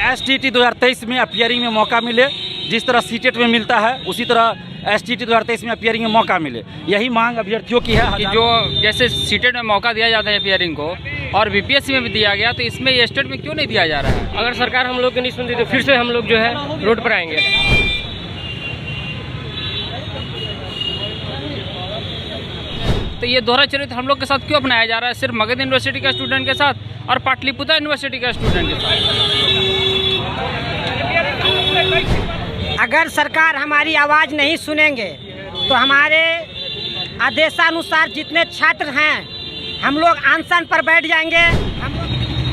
STET 2023 में appearing में मौका मिले, जिस तरह सीटेट में मिलता है उसी तरह एसटीईटी 2023 में अपीयरिंग में मौका मिले, यही मांग अभ्यर्थियों की है। कि जो जैसे सीटेट में मौका दिया जाता है अपीयरिंग को और बीपीएससी में भी दिया गया, तो इसमें ये स्टेट में क्यों नहीं दिया जा रहा है? अगर सरकार हम लोग की नहीं सुनती तो फिर से हम लोग जो है रोड पर आएंगे। तो ये दोहरा चरित्र हम लोग के साथ क्यों अपनाया जा रहा है, सिर्फ मगध यूनिवर्सिटी का स्टूडेंट के साथ और पाटलिपुत्र यूनिवर्सिटी का स्टूडेंट के साथ? अगर सरकार हमारी आवाज़ नहीं सुनेंगे तो हमारे आदेशानुसार जितने छात्र हैं हम लोग अनशन पर बैठ जाएंगे।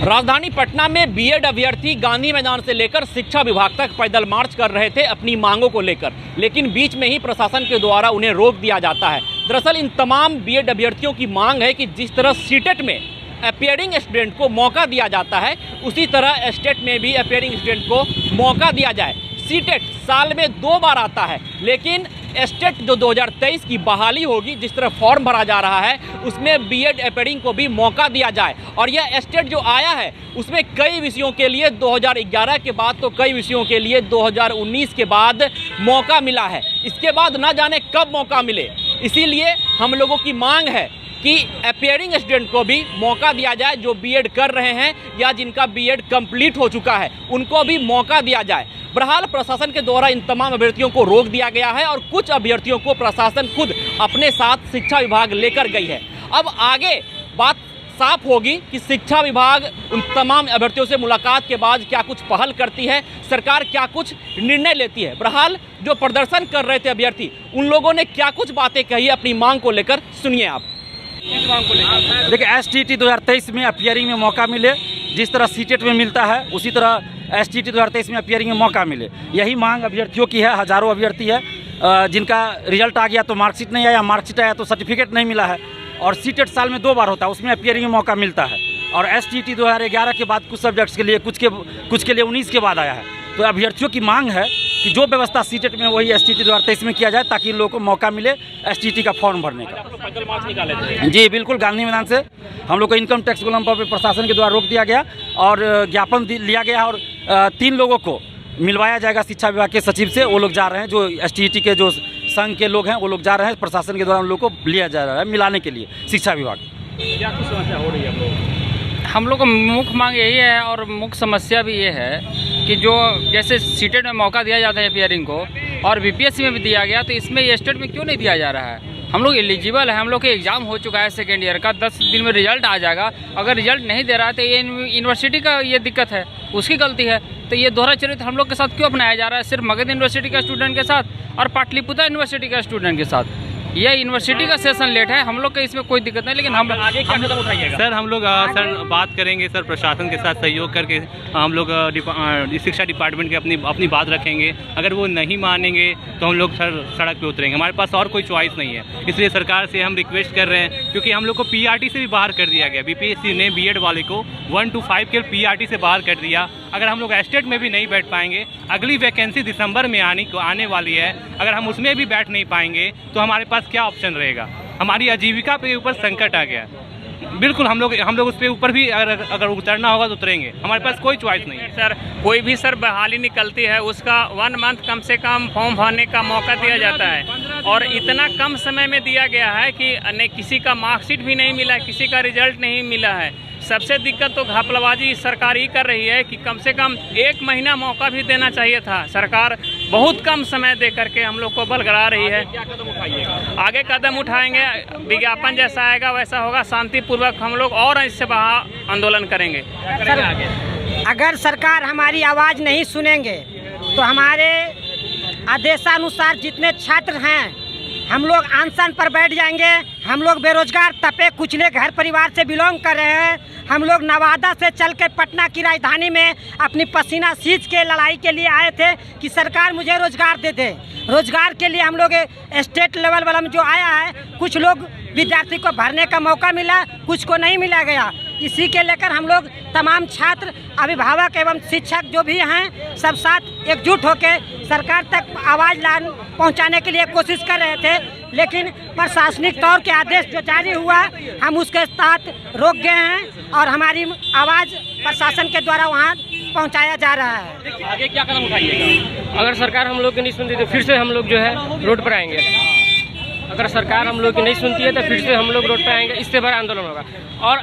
राजधानी पटना में बीएड अभ्यर्थी गांधी मैदान से लेकर शिक्षा विभाग तक पैदल मार्च कर रहे थे अपनी मांगों को लेकर, लेकिन बीच में ही प्रशासन के द्वारा उन्हें रोक दिया जाता है। दरअसल इन तमाम बीएड अभ्यर्थियों की मांग है कि जिस तरह सीटेट में अपीयरिंग स्टूडेंट को मौका दिया जाता है उसी तरह स्टेट में भी अपीयरिंग स्टूडेंट को मौका दिया जाए। सीटेट साल में 2 बार आता है, लेकिन स्टेट जो 2023 की बहाली होगी, जिस तरह फॉर्म भरा जा रहा है उसमें बीएड अपीयरिंग को भी मौका दिया जाए। और यह स्टेट जो आया है उसमें कई विषयों के लिए 2011 के बाद तो कई विषयों के लिए 2019 के बाद मौका मिला है, इसके बाद ना जाने कब मौका मिले। इसीलिए हम लोगों की मांग है कि अपीयरिंग स्टूडेंट को भी मौका दिया जाए, जो बीएड कर रहे हैं या जिनका बीएड कंप्लीट हो चुका है उनको भी मौका दिया जाए। बहरहाल प्रशासन के द्वारा इन तमाम अभ्यर्थियों को रोक दिया गया है और कुछ अभ्यर्थियों को प्रशासन खुद अपने साथ शिक्षा विभाग लेकर गई है। अब आगे बात साफ होगी कि शिक्षा विभाग उन तमाम अभ्यर्थियों से मुलाकात के बाद क्या कुछ पहल करती है, सरकार क्या कुछ निर्णय लेती है। बहरहाल जो प्रदर्शन कर रहे थे अभ्यर्थी, उन लोगों ने क्या कुछ बातें कही अपनी मांग को लेकर, सुनिए आप। इस मांग को लेकर देखिए, एसटीईटी 2023 में अपीयरिंग में मौका मिले, जिस तरह सीटेट में मिलता है उसी तरह एसटीईटी 2023 में अपीयरिंग में मौका मिले, यही मांग अभ्यर्थियों की है। हज़ारों अभ्यर्थी है जिनका रिजल्ट आ गया तो मार्कशीट नहीं आया, मार्कशीट आया तो सर्टिफिकेट नहीं मिला है। और सीटेट साल में 2 बार होता है, उसमें अपीयरिंग में मौका मिलता है। और एसटीईटी 2011 के बाद कुछ सब्जेक्ट्स के लिए, कुछ के लिए 19 के बाद आया है। तो अभ्यर्थियों की मांग है कि जो व्यवस्था सीटेट में वही एसटीईटी 2023 में किया जाए, ताकि इन लोगों को मौका मिले एसटीईटी का फॉर्म भरने का। पैदल मार्च निकाले थे? जी बिल्कुल, गांधी मैदान से हम लोग को इनकम टैक्स गोलम पर प्रशासन के द्वारा रोक दिया गया और ज्ञापन लिया गया और 3 लोगों को मिलवाया जाएगा शिक्षा विभाग के सचिव से। वो लोग जा रहे हैं, जो एसटीईटी के जो संघ के लोग हैं वो लोग जा रहे हैं, प्रशासन के द्वारा उन लोगों को लिया जा रहा है मिलाने के लिए शिक्षा विभाग। क्या कुछ समस्या हो रही है हम लोग को मुख्य मांग यही है और मुख्य समस्या भी ये है कि जो जैसे सीटेट में मौका दिया जाता है अपीयरिंग को और बीपीएससी में भी दिया गया, तो इसमें ये स्टेट में क्यों नहीं दिया जा रहा है? हम लोग एलिजिबल है, हम लोग के एग्ज़ाम हो चुका है सेकेंड ईयर का, 10 दिन में रिजल्ट आ जाएगा। अगर रिजल्ट नहीं दे रहा है तो ये यूनिवर्सिटी का ये दिक्कत है, उसकी गलती है। तो ये दोहरा चरित्र हम लोग के साथ क्यों अपनाया जा रहा है, सिर्फ मगध यूनिवर्सिटी का स्टूडेंट के साथ और पाटलिपुत्र यूनिवर्सिटी का स्टूडेंट के साथ? यह यूनिवर्सिटी का सेशन लेट है, हम लोग का इसमें कोई दिक्कत नहीं, लेकिन हम आगे क्या कदम उठाइएगा? सर हम लोग सर बात करेंगे, सर प्रशासन के साथ सहयोग करके हम लोग शिक्षा डिपार्टमेंट के अपनी बात रखेंगे। अगर वो नहीं मानेंगे तो हम लोग सर सड़क पे उतरेंगे, हमारे पास और कोई चॉइस नहीं है। इसलिए सरकार से हम रिक्वेस्ट कर रहे हैं, क्योंकि हम लोग को पीआरटी से भी बाहर कर दिया गया। बीपीएससी ने बीएड वाले को 1 to 5 के पीआरटी से बाहर कर दिया। अगर हम लोग स्टेट में भी नहीं बैठ पाएंगे, अगली वैकेंसी दिसंबर में आने वाली है, अगर हम उसमें भी बैठ नहीं पाएंगे तो हमारे पास क्या ऑप्शन रहेगा? हमारी आजीविका पे ऊपर संकट आ गया। बिल्कुल हम लोग उस पे ऊपर भी अगर उतरना होगा तो उतरेंगे, हमारे पास कोई चॉइस नहीं है। सर कोई भी सर बहाली निकलती है उसका 1 मंथ कम से कम फॉर्म भरने का मौका दिया जाता है और इतना कम समय में दिया गया है कि नहीं किसी का मार्कशीट भी नहीं मिला, किसी का रिजल्ट नहीं मिला है। सबसे दिक्कत तो घपलबाजी सरकार ही कर रही है कि कम से कम 1 महीना मौका भी देना चाहिए था। सरकार बहुत कम समय दे करके हम लोग को बलगड़ा रही है। क्या कदम उठाइएगा? आगे कदम उठाएंगे, विज्ञापन जैसा आएगा वैसा होगा, शांतिपूर्वक हम लोग और इससे बाहर आंदोलन करेंगे। अगर सरकार हमारी आवाज़ नहीं सुनेंगे तो हमारे आदेशानुसार जितने छात्र हैं हम लोग अनशन पर बैठ जाएंगे। हम लोग बेरोजगार तपे कुचले घर परिवार से बिलोंग कर रहे हैं। हम लोग नवादा से चल के पटना की राजधानी में अपनी पसीना सींच के लड़ाई के लिए आए थे कि सरकार मुझे रोजगार दे दे। रोजगार के लिए हम लोग स्टेट लेवल वाला में जो आया है, कुछ लोग विद्यार्थी को भरने का मौका मिला, कुछ को नहीं मिला गया। इसी के लेकर हम लोग तमाम छात्र, अभिभावक एवं शिक्षक जो भी हैं सब साथ एकजुट होकर सरकार तक आवाज़ पहुंचाने के लिए कोशिश कर रहे थे, लेकिन प्रशासनिक तौर के आदेश जो जारी हुआ हम उसके साथ रोक गए हैं और हमारी आवाज़ प्रशासन के द्वारा वहां पहुंचाया जा रहा है। आगे क्या कदम उठाइएगा? अगर सरकार हम लोग की नहीं सुनती तो फिर से हम लोग जो है रोड पर आएंगे। अगर सरकार हम लोग की नहीं सुनती है तो फिर से हम लोग रोड पर आएंगे, इससे बड़ा आंदोलन होगा। और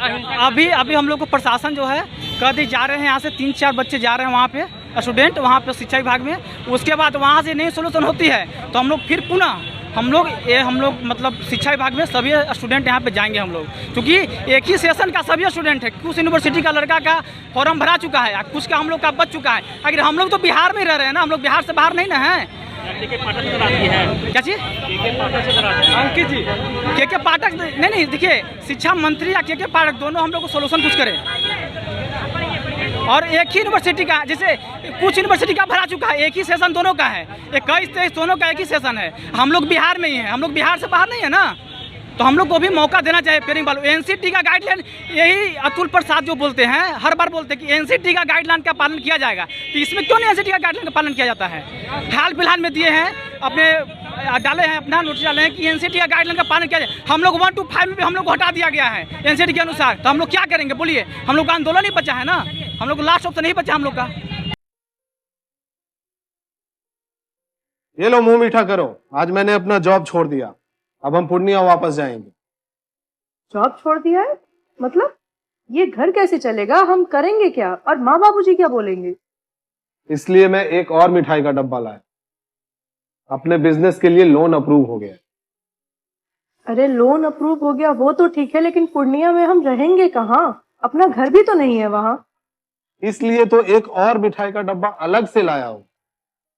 अभी हम लोग को प्रशासन जो है कभी जा रहे हैं, यहाँ से 3-4 बच्चे जा रहे हैं वहाँ पे स्टूडेंट, वहाँ पे शिक्षा विभाग में। उसके बाद वहाँ से नहीं सोल्यूशन होती है तो हम लोग फिर पुनः हम लोग मतलब शिक्षा विभाग में सभी स्टूडेंट यहाँ पे जाएंगे हम लोग, क्योंकि एक ही सेशन का सभी स्टूडेंट है। कुछ यूनिवर्सिटी का लड़का का फॉर्म भरा चुका है, कुछ का हम लोग का बच चुका है। अगर हम लोग तो बिहार में रह रहे हैं ना, हम लोग बिहार से बाहर नहीं ना हैं। क्या चीज अंकित जी के पाठक नहीं देखिए, शिक्षा मंत्री या के पाठक दोनों हम लोग को सोल्यूशन कुछ करें। और एक ही यूनिवर्सिटी का, जैसे कुछ यूनिवर्सिटी का भरा चुका है, एक ही सेशन दोनों का है, 21-23 दोनों का एक ही सेशन है। हम लोग बिहार में ही हैं, हम लोग बिहार से बाहर नहीं है ना, तो हम लोग को भी मौका देना चाहिए। पेयरिंग वालों एनसीटी का गाइडलाइन, यही अतुल प्रसाद जो बोलते हैं, हर बार बोलते हैं कि एनसीटी का गाइडलाइन का पालन किया जाएगा, तो इसमें क्यों नहीं एनसीटी का गाइडलाइन का पालन किया जाता है? हाल फिलहाल में दिए हैं, अपने डाले हैं, अपना नोटिस डाले हैं कि एनसीटी का गाइडलाइन का पालन किया जाए। हम लोग 1 to 5 में भी हम लोग को हटा दिया गया है एनसीटी के अनुसार, तो हम लोग क्या करेंगे बोलिए? हम लोग का आंदोलन ही बचा है ना, हम लोग लास्ट ऑप्शन नहीं बचा हम लोग का। ये लो मुंह मीठा करो, आज मैंने अपना जॉब छोड़ दिया, अब हम पूर्णिया वापस जाएंगे। जॉब छोड़ दिया है? मतलब ये घर कैसे चलेगा? हम करेंगे क्या? और माँ बाबूजी क्या बोलेंगे? इसलिए मैं एक और मिठाई का डब्बा लाया, अपने बिजनेस के लिए लोन अप्रूव हो गया। अरे लोन अप्रूव हो गया वो तो ठीक है, लेकिन पूर्णिया में हम रहेंगे कहाँ? अपना घर भी तो नहीं है वहाँ। इसलिए तो एक और मिठाई का डब्बा अलग से लाया हूं।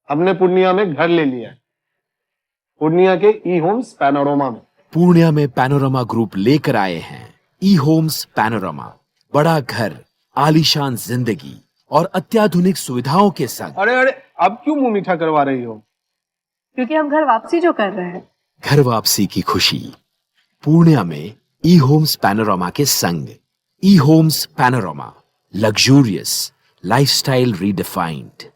हमने पूर्णिया में घर ले लिया है, पूर्णिया के ई होम्स पैनोरमा में। पूर्णिया में पैनोरमा ग्रुप लेकर आए हैं ई होम्स पैनोरमा, बड़ा घर, आलीशान जिंदगी और अत्याधुनिक सुविधाओं के संग। अरे अब क्यों मुंह मीठा करवा रही हो? क्योंकि हम घर वापसी जो कर रहे हैं। घर वापसी की खुशी पूर्णिया में ई होम्स पैनोरमा के संग। E homes panorama, luxurious lifestyle redefined.